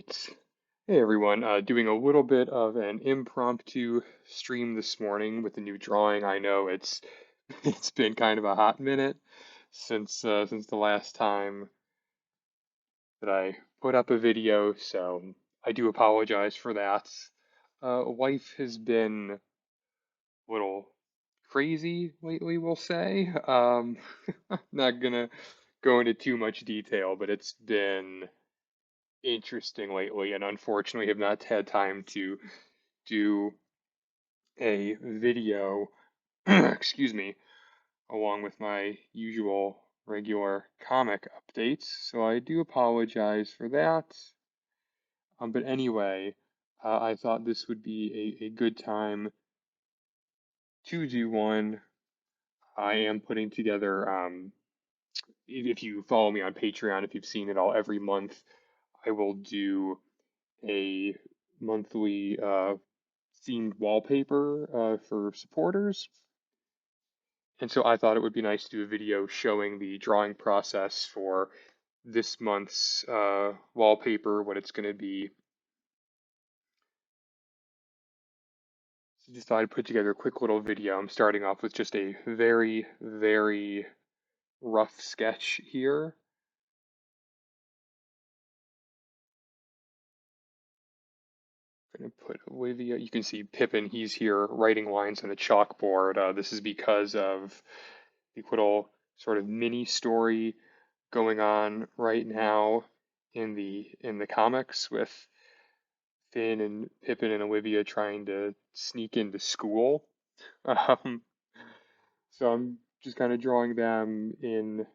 Right. Hey everyone, doing a little bit of an impromptu stream this morning with a new drawing. I know it's it's been kind of a hot minute since the last time that I put up a video, so I do apologize for that. Life has been a little crazy lately, we'll say. Not gonna go into too much detail, but it's been interesting lately, and unfortunately have not had time to do a video, excuse me, along with my usual regular comic updates. So I do apologize for that. But anyway, I thought this would be a good time to do one. I am putting together, if you follow me on Patreon, if you've seen it all, every month I will do a monthly themed wallpaper for supporters. And so I thought it would be nice to do a video showing the drawing process for this month's wallpaper, what it's going to be. So just thought I'd put together a quick little video. I'm starting off with just a very, very rough sketch here. I'm going to put Olivia, you can see Pippin, he's here writing lines on a chalkboard. This is because of the little sort of mini story going on right now in the comics with Finn and Pippin and Olivia trying to sneak into school. Um, so I'm just kind of drawing them in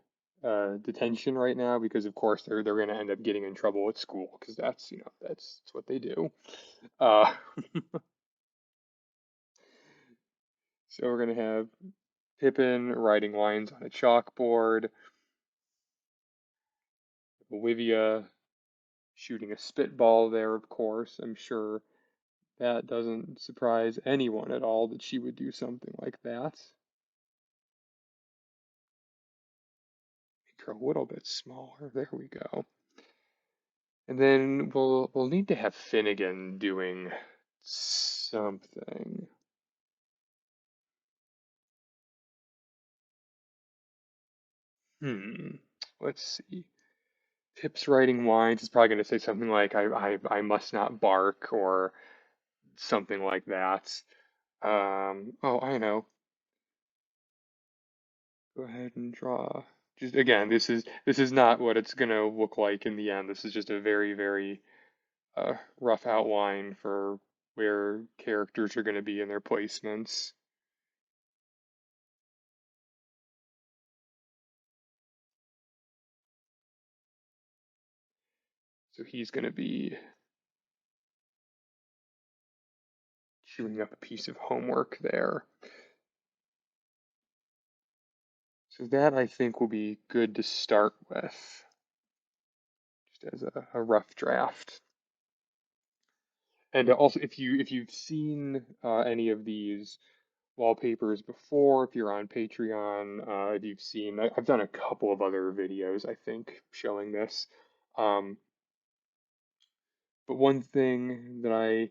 detention right now because of course they're going to end up getting in trouble at school because that's that's what they do. Uh, so we're going to have Pippin writing lines on a chalkboard, Olivia shooting a spitball there, of course. I'm sure that doesn't surprise anyone at all that she would do something like that. Make her a little bit smaller. There we go. And then we'll need to have Finnegan doing something. Hmm. Let's see. Pip's writing lines is probably going to say something like I must not bark or something like that. Oh, I know. Go ahead and draw. Just again, this is not what it's gonna look like in the end. This is just a very, very rough outline for where characters are gonna be in their placements. So he's gonna be chewing up a piece of homework there. So that I think will be good to start with, just as a rough draft. And also, if you've seen any of these wallpapers before, if you're on Patreon, if you've seen, I've done a couple of other videos, I think, showing this. Um, but one thing that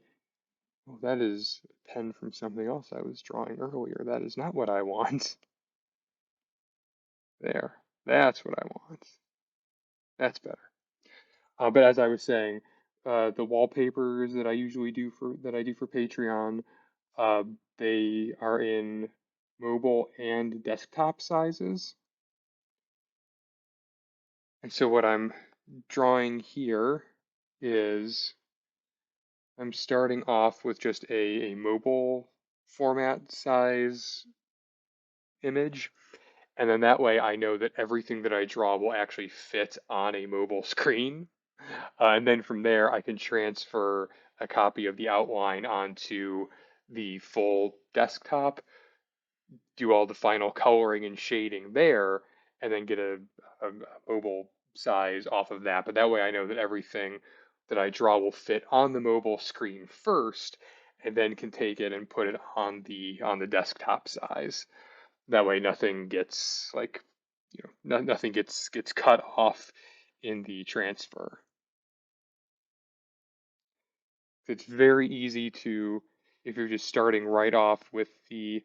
oh, that is a pen from something else I was drawing earlier. That is not what I want. There, that's what I want. That's better. But as I was saying, the wallpapers that I usually do for Patreon, uh, they are in mobile and desktop sizes. And so what I'm drawing here is I'm starting off with just a mobile format size image. And then that way I know that everything that I draw will actually fit on a mobile screen. And then from there, I can transfer a copy of the outline onto the full desktop, do all the final coloring and shading there, and then get a mobile size off of that. But that way I know that everything that I draw will fit on the mobile screen first, and then can take it and put it on the desktop size. That way nothing gets like nothing gets cut off in the transfer. It's very easy to, if you're just starting right off with the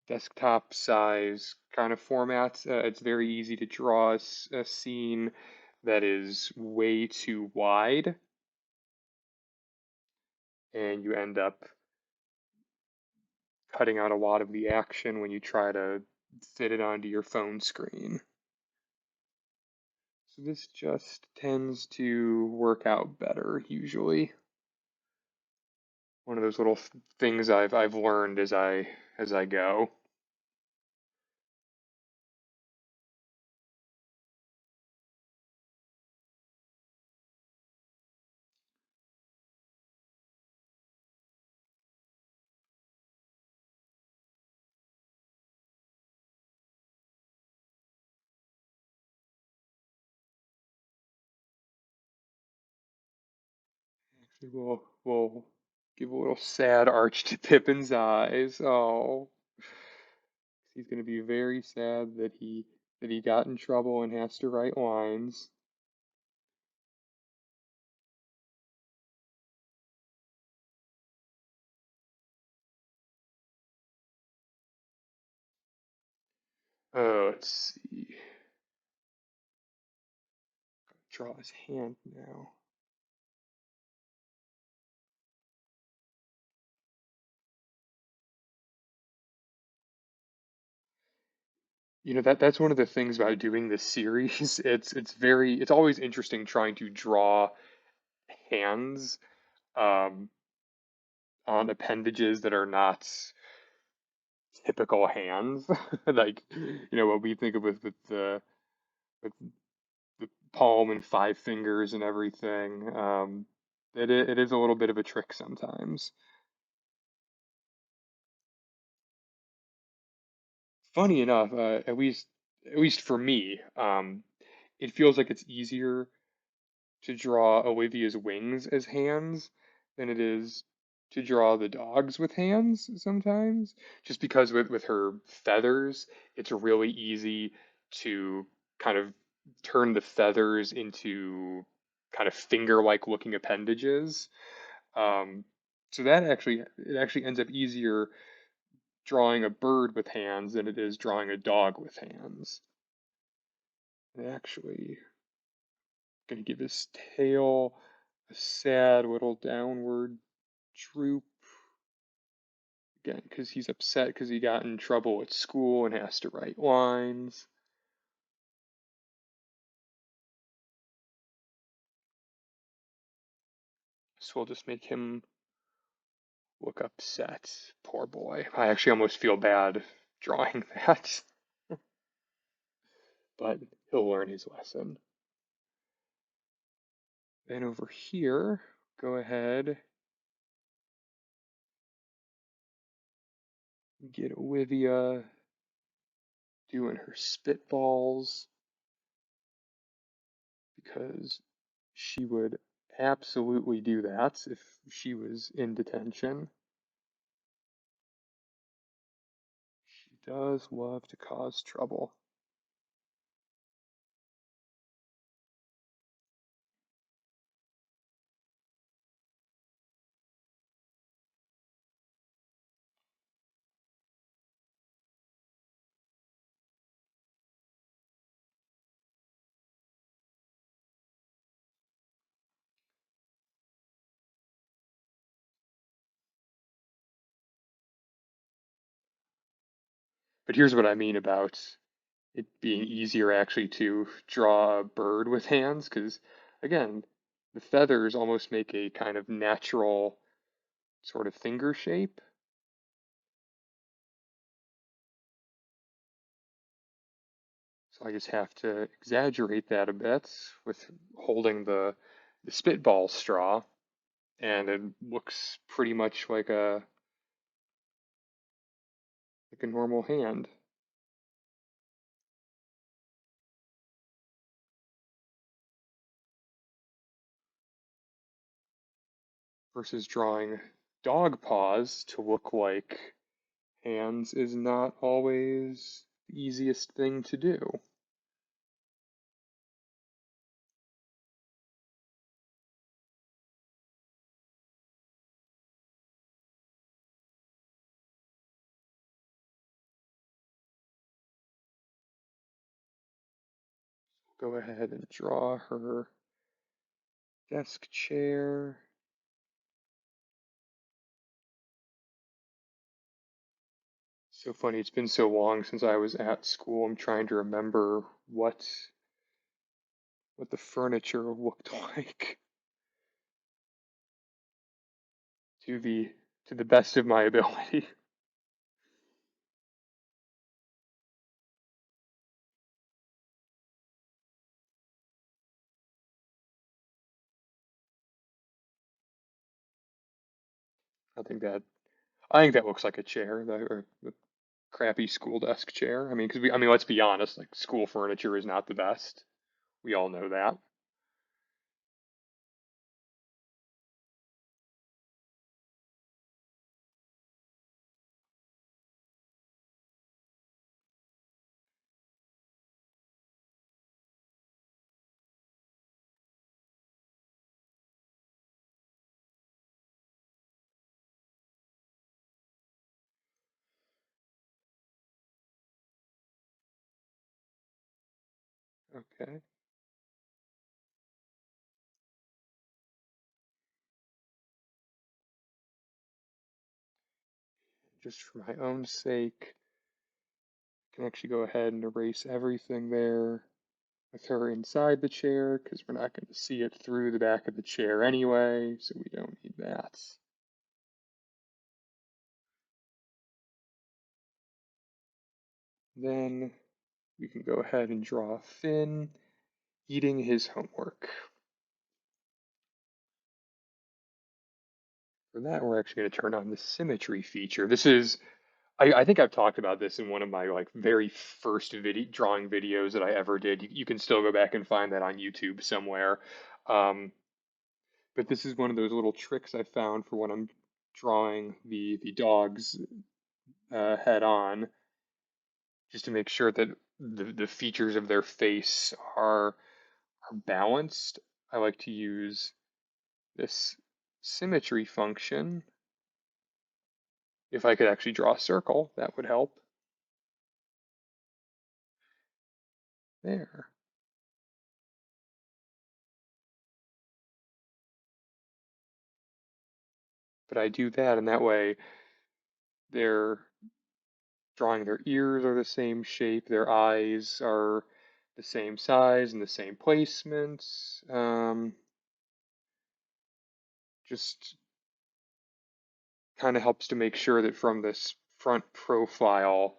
desktop size kind of format, it's very easy to draw a scene that is way too wide, and you end up cutting out a lot of the action when you try to fit it onto your phone screen. So this just tends to work out better usually. One of those little things I've learned as I go. Actually, we'll give a little sad arch to Pippin's eyes. Oh, he's gonna be very sad that he got in trouble and has to write lines. Oh, let's see. Draw his hand now. That's one of the things about doing this series. It's always interesting trying to draw hands um, on appendages that are not typical hands. Like, what we think of with the palm and five fingers and everything. It is a little bit of a trick sometimes. Funny enough, at least for me, it feels like it's easier to draw Olivia's wings as hands than it is to draw the dogs with hands sometimes. Just because with her feathers, it's really easy to kind of turn the feathers into kind of finger-like looking appendages. Um, so it actually ends up easier drawing a bird with hands than it is drawing a dog with hands. And actually, gonna give his tail a sad little downward droop again because he's upset because he got in trouble at school and has to write lines. So we'll just make him look upset. Poor boy. I actually almost feel bad drawing that, but he'll learn his lesson. Then over here, go ahead, get Olivia doing her spitballs because she would absolutely do that if she was in detention. She does love to cause trouble. But here's what I mean about it being easier actually to draw a bird with hands, because again, the feathers almost make a kind of natural sort of finger shape. So I just have to exaggerate that a bit with holding the spitball straw, and it looks pretty much like a normal hand. Versus drawing dog paws to look like hands is not always the easiest thing to do. Go ahead and draw her desk chair. So funny, it's been so long since I was at school. I'm trying to remember what the furniture looked like to the to the best of my ability. I think that I think that looks like a chair, or a crappy school desk chair. I mean, because I mean, let's be honest, like school furniture is not the best. We all know that. Okay, just for my own sake, I can actually go ahead and erase everything there with her inside the chair because we're not going to see it through the back of the chair anyway, so we don't need that. Then we can go ahead and draw Finn eating his homework. For that, we're actually going to turn on the symmetry feature. This is, I think I've talked about this in one of my like very first drawing videos that I ever did. You can still go back and find that on YouTube somewhere. Um, but this is one of those little tricks I found for when I'm drawing the dog's head on, just to make sure that the features of their face are balanced. I like to use this symmetry function. If I could actually draw a circle, that would help. There. But I do that, and that way they're drawing their ears are the same shape, their eyes are the same size and the same placement. Just kind of helps to make sure that from this front profile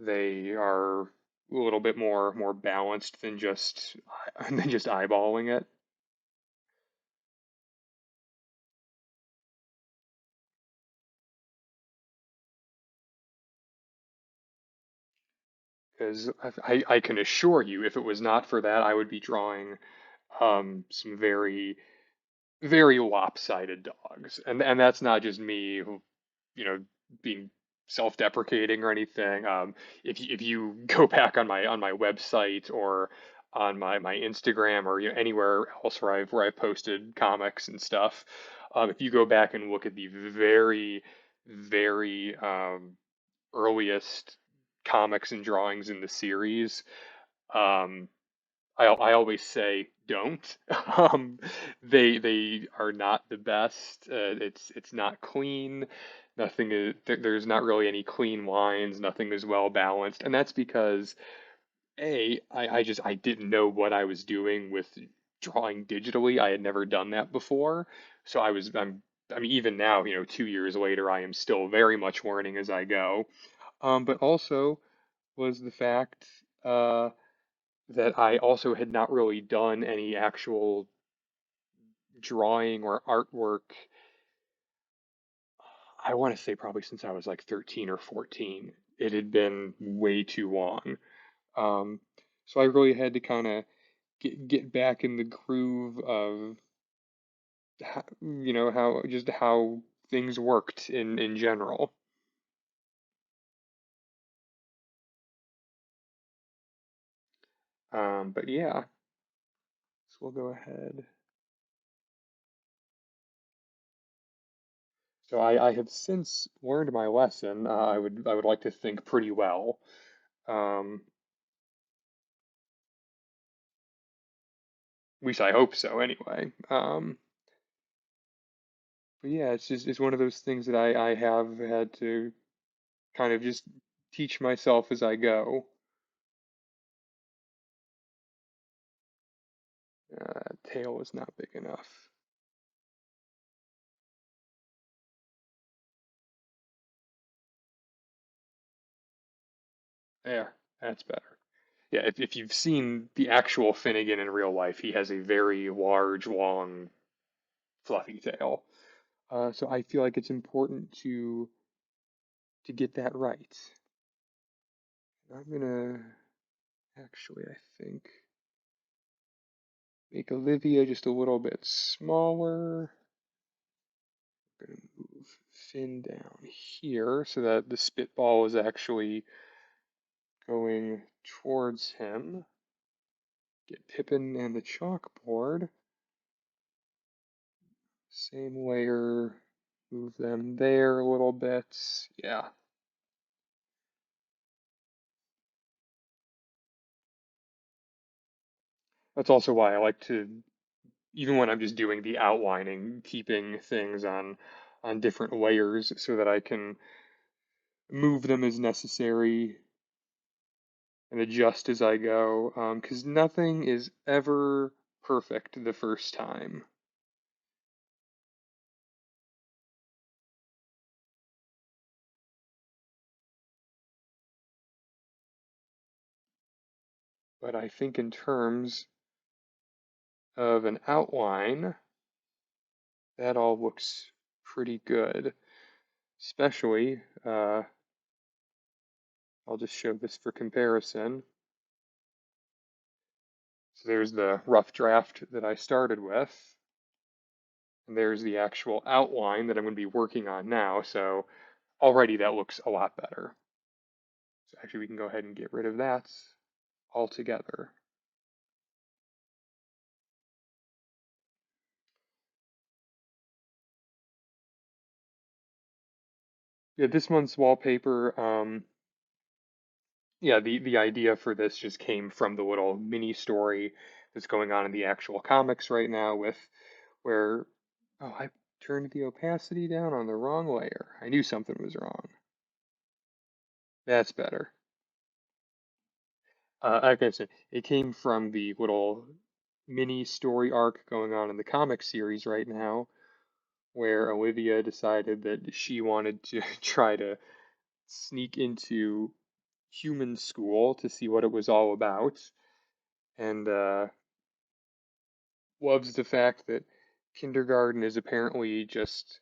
they are a little bit more balanced than just than just eyeballing it. Because I can assure you, if it was not for that, I would be drawing some very lopsided dogs, and that's not just me, who, being self-deprecating or anything. If you go back on my website or on my Instagram or anywhere else where I've posted comics and stuff, if you go back and look at the very earliest comics and drawings in the series, um, I always say don't. Um, they are not the best. It's not clean. Nothing is there's not really any clean lines. Nothing is well balanced, and that's because I didn't know what I was doing with drawing digitally. I had never done that before, so I mean even now, 2 years later, I am still very much learning as I go. But also was the fact. That I also had not really done any actual drawing or artwork. I want to say probably since I was like 13 or 14. It had been way too long. Um, so I really had to kind of get back in the groove of how things worked in general. But yeah, so we'll go ahead. So I have since learned my lesson. I would like to think pretty well. Um, At least I hope so anyway. But yeah, it's one of those things that I have had to kind of just teach myself as I go. Tail is not big enough. There, that's better. Yeah, if you've seen the actual Finnegan in real life, he has a very large, long, fluffy tail. So I feel like it's important to get that right. I'm gonna actually, I think, make Olivia just a little bit smaller. I'm gonna move Finn down here so that the spitball is actually going towards him. Get Pippin and the chalkboard. Same layer. Move them there a little bit. Yeah. That's also why I like to, even when I'm just doing the outlining, keeping things on different layers so that I can move them as necessary and adjust as I go. Because nothing is ever perfect the first time. But I think in terms of an outline, that all looks pretty good. Especially, I'll just show this for comparison. So there's the rough draft that I started with, and there's the actual outline that I'm going to be working on now. So already that looks a lot better. So actually, we can go ahead and get rid of that altogether. Yeah, this month's wallpaper, yeah, the idea for this just came from the little mini story that's going on in the actual comics right now with where, oh, I turned the opacity down on the wrong layer. I knew something was wrong. That's better. Like I said, it came from the little mini story arc going on in the comic series right now, where Olivia decided that she wanted to try to sneak into human school to see what it was all about, and loves the fact that kindergarten is apparently just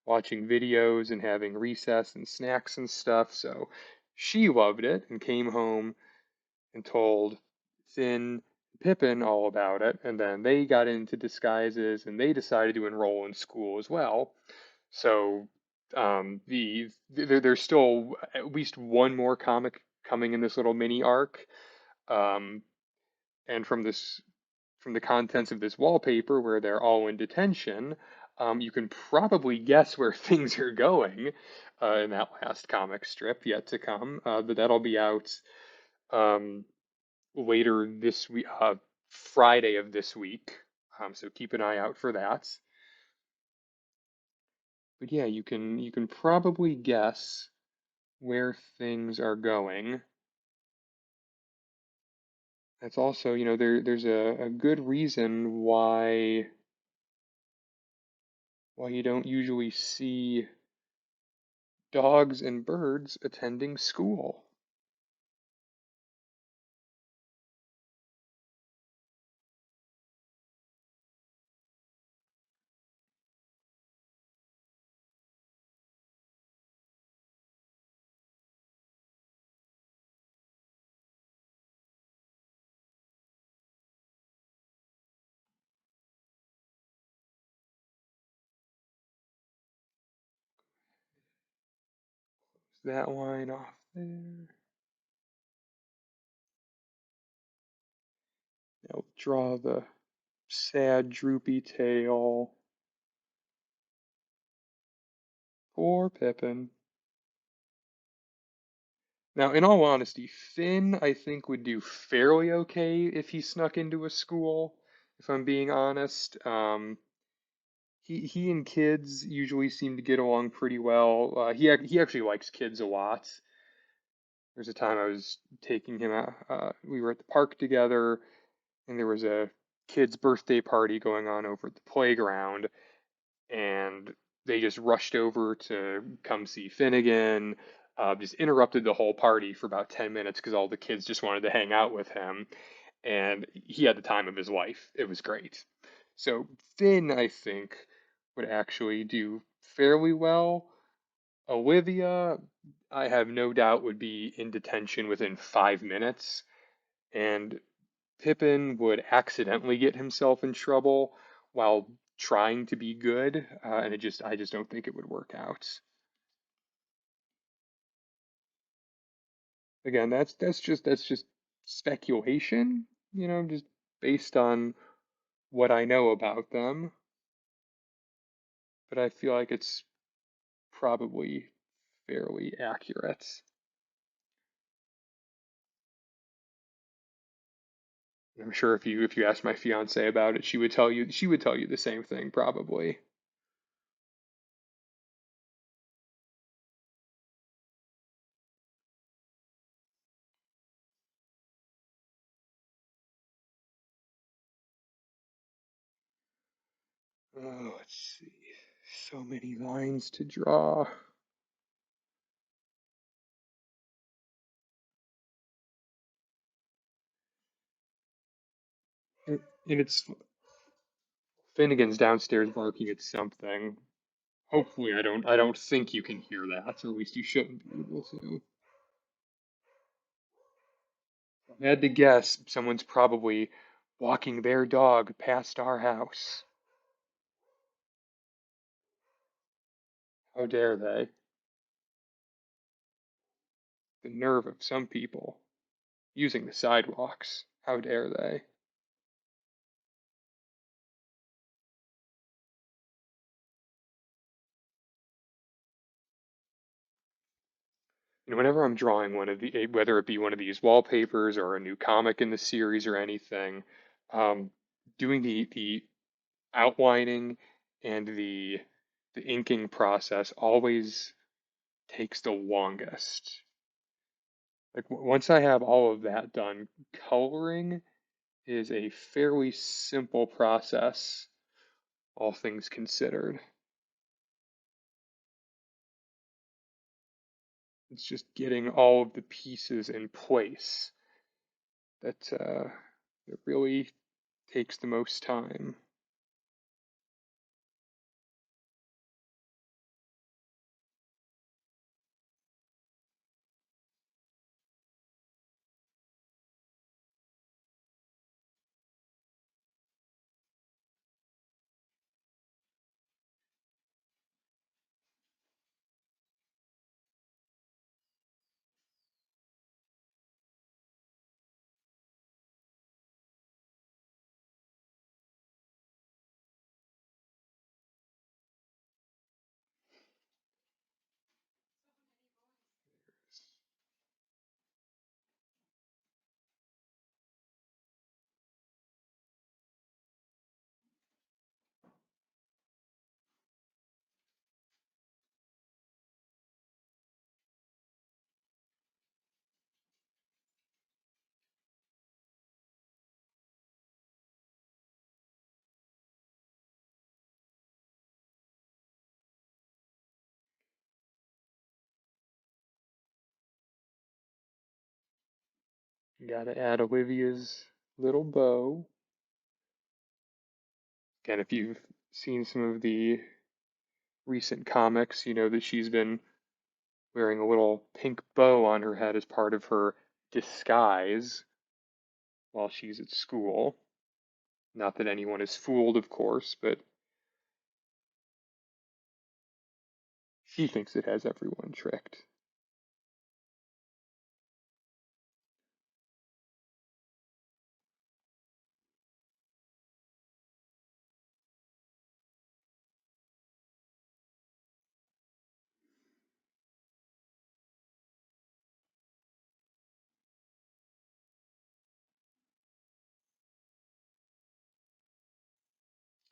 watching videos and having recess and snacks and stuff. So she loved it and came home and told Finn Pippin all about it, and then they got into disguises and they decided to enroll in school as well. So there's still at least one more comic coming in this little mini arc, um, and from the contents of this wallpaper where they're all in detention, you can probably guess where things are going in that last comic strip yet to come. But that'll be out um, later this week, Friday of this week. So keep an eye out for that. But yeah, you can probably guess where things are going. That's also, there's a good reason why you don't usually see dogs and birds attending school. That line off there. Now draw the sad droopy tail. Poor Pippin. Now, in all honesty, Finn, I think, would do fairly okay if he snuck into a school. if I'm being honest. He and kids usually seem to get along pretty well. He actually likes kids a lot. There's a time I was taking him out. We were at the park together, and there was a kid's birthday party going on over at the playground, and they just rushed over to come see Finnegan. Just interrupted the whole party for about 10 minutes because all the kids just wanted to hang out with him, and he had the time of his life. It was great. So Finn, I think, would actually do fairly well. Olivia, I have no doubt, would be in detention within 5 minutes, and Pippin would accidentally get himself in trouble while trying to be good, and I just don't think it would work out. Again, that's just speculation, just based on what I know about them, but I feel like it's probably fairly accurate. I'm sure if you asked my fiance about it, she would tell you the same thing probably. Oh, let's see. So many lines to draw. And it's Finnegan's downstairs barking at something. Hopefully I don't think you can hear that, or at least you shouldn't be able to. If I had to guess, someone's probably walking their dog past our house. How dare they? The nerve of some people using the sidewalks. How dare they? Whenever I'm drawing whether it be one of these wallpapers or a new comic in the series or anything, um, doing the outlining and the inking process always takes the longest. Like once I have all of that done, coloring is a fairly simple process, all things considered. It's just getting all of the pieces in place that really takes the most time. Gotta add Olivia's little bow. Again, if you've seen some of the recent comics, you know that she's been wearing a little pink bow on her head as part of her disguise while she's at school. Not that anyone is fooled, of course, but she thinks it has everyone tricked.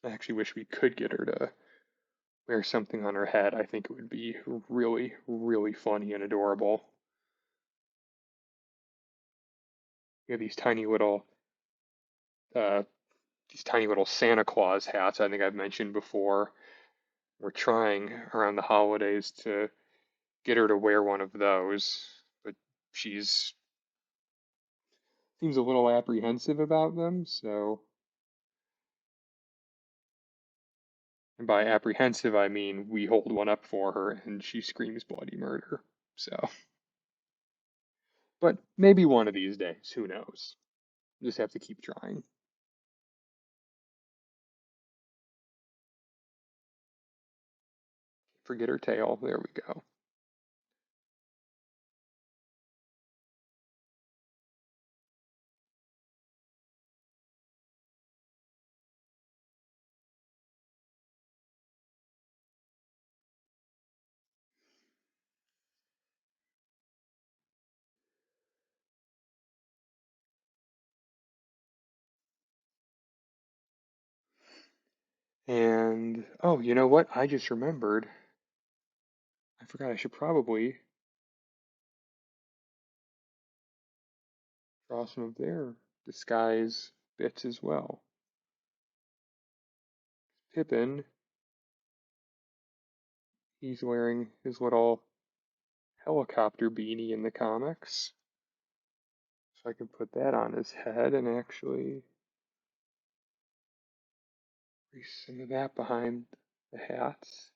I actually wish we could get her to wear something on her head. I think it would be really, really funny and adorable. We have uh, these tiny little Santa Claus hats. I think I've mentioned before. We're trying around the holidays to get her to wear one of those, but she's seems a little apprehensive about them. So, and by apprehensive, I mean we hold one up for her and she screams bloody murder. So, but maybe one of these days, who knows? Just have to keep trying. Forget her tail. There we go. And oh, you know what? I just remembered. I forgot I should probably draw some of their disguise bits as well. Pippin, he's wearing his little helicopter beanie in the comics. So I can put that on his head and actually crease some of that behind the hats.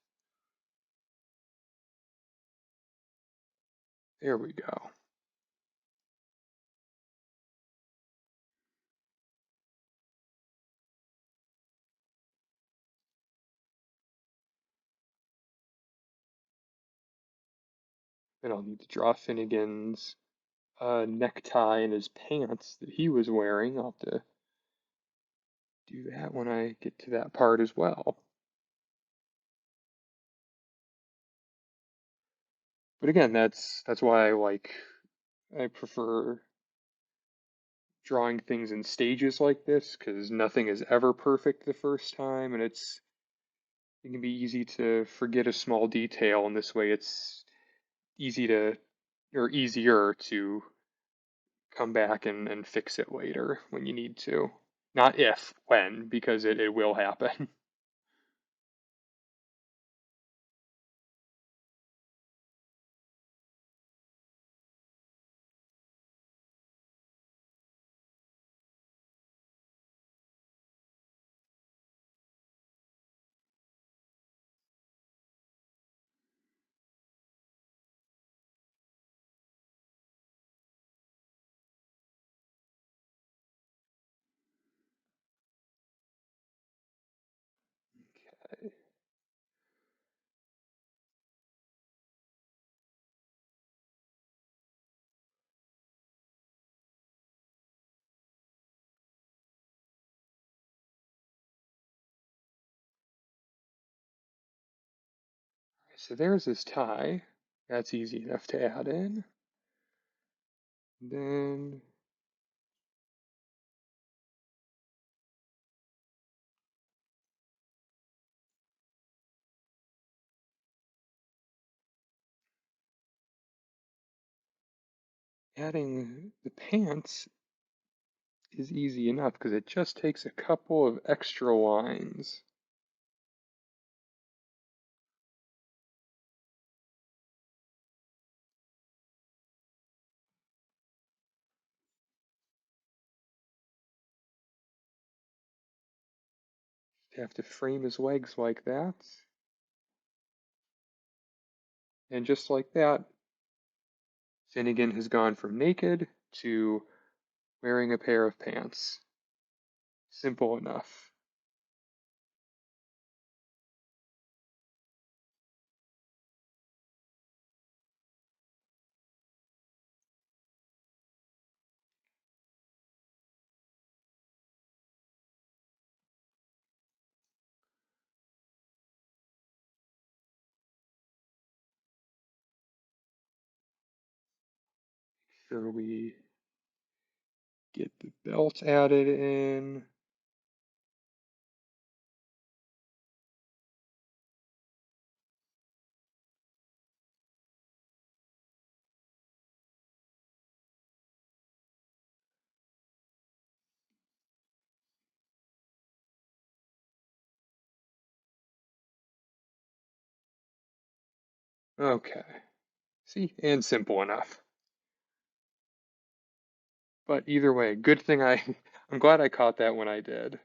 There we go. Then I'll need to draw Finnegan's necktie and his pants that he was wearing. I'll have to do that when I get to that part as well. But again, that's why I prefer drawing things in stages like this because nothing is ever perfect the first time, and it can be easy to forget a small detail, and this way it's easy to or easier to come back and fix it later when you need to. Not if, when, because it will happen. So there's his tie. That's easy enough to add in. Then adding the pants is easy enough because it just takes a couple of extra lines. You have to frame his legs like that. And just like that, Finnegan has gone from naked to wearing a pair of pants. Simple enough. Sure we get the belt added in. Okay. See, and simple enough. But either way, good thing I'm glad I caught that when I did.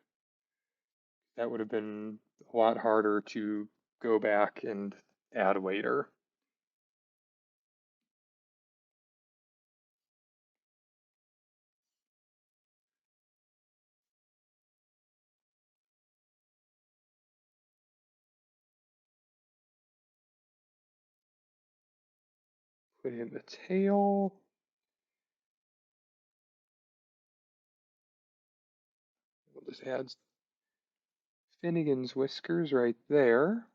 That would have been a lot harder to go back and add later. Put in the tail. We'll just add Finnegan's whiskers right there.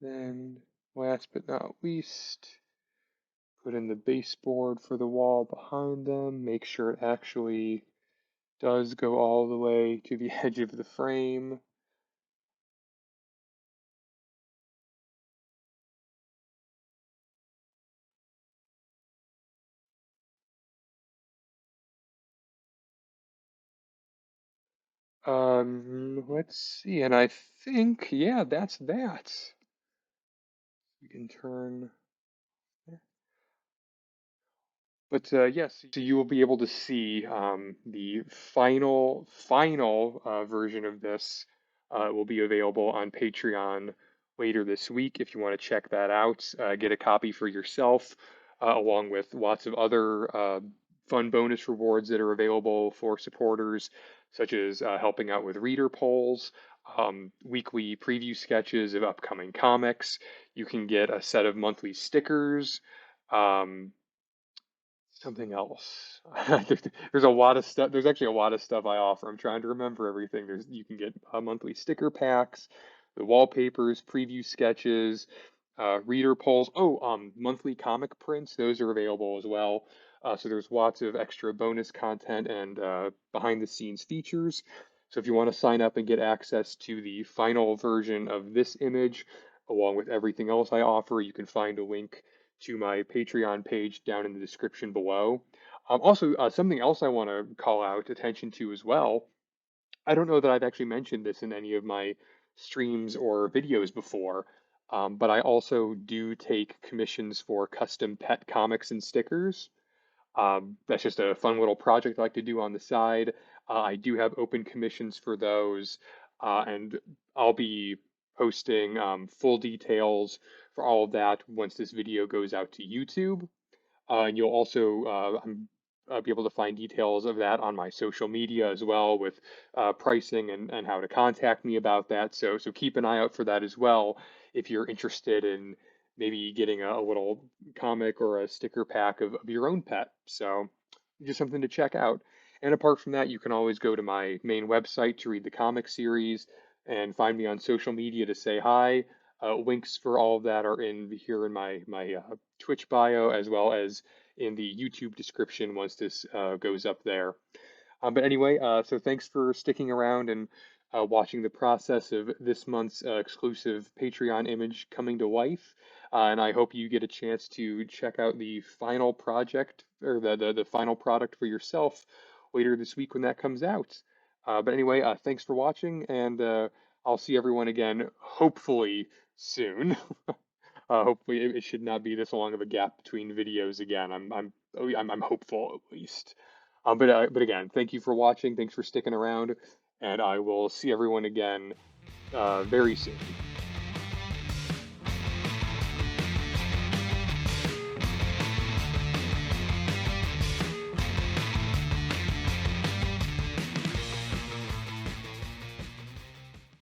Then, last but not least, put in the baseboard for the wall behind them. Make sure it actually does go all the way to the edge of the frame. Let's see, and I think, yeah, that's that. We can turn. But yes, so you will be able to see the final version of this will be available on Patreon later this week if you want to check that out. Get a copy for yourself, along with lots of other fun bonus rewards that are available for supporters, such as helping out with reader polls, weekly preview sketches of upcoming comics. You can get a set of monthly stickers. Um, Something else. There's a lot of stuff. There's actually a lot of stuff I offer. I'm trying to remember everything. You can get monthly sticker packs, the wallpapers, preview sketches, reader polls. Oh, monthly comic prints. Those are available as well. So there's lots of extra bonus content and behind the scenes features. So if you want to sign up and get access to the final version of this image, along with everything else I offer, you can find a link to my Patreon page down in the description below. Also, something else I want to call out attention to as well. I don't know that I've actually mentioned this in any of my streams or videos before, but I also do take commissions for custom pet comics and stickers. That's just a fun little project I like to do on the side. I do have open commissions for those, and I'll be posting full details for all of that once this video goes out to YouTube. And you'll also be able to find details of that on my social media as well, with pricing and how to contact me about that. So keep an eye out for that as well if you're interested in maybe getting a little comic or a sticker pack of your own pet. So just something to check out. And apart from that, you can always go to my main website to read the comic series and find me on social media to say hi. Links for all of that are in here in my Twitch bio, as well as in the YouTube description once this goes up there. But anyway, so thanks for sticking around and watching the process of this month's exclusive Patreon image coming to life. And I hope you get a chance to check out the final project or the final product for yourself later this week when that comes out. But anyway, thanks for watching, and I'll see everyone again, hopefully soon. Hopefully, it should not be this long of a gap between videos again. I'm hopeful at least. But again, thank you for watching. Thanks for sticking around, and I will see everyone again very soon.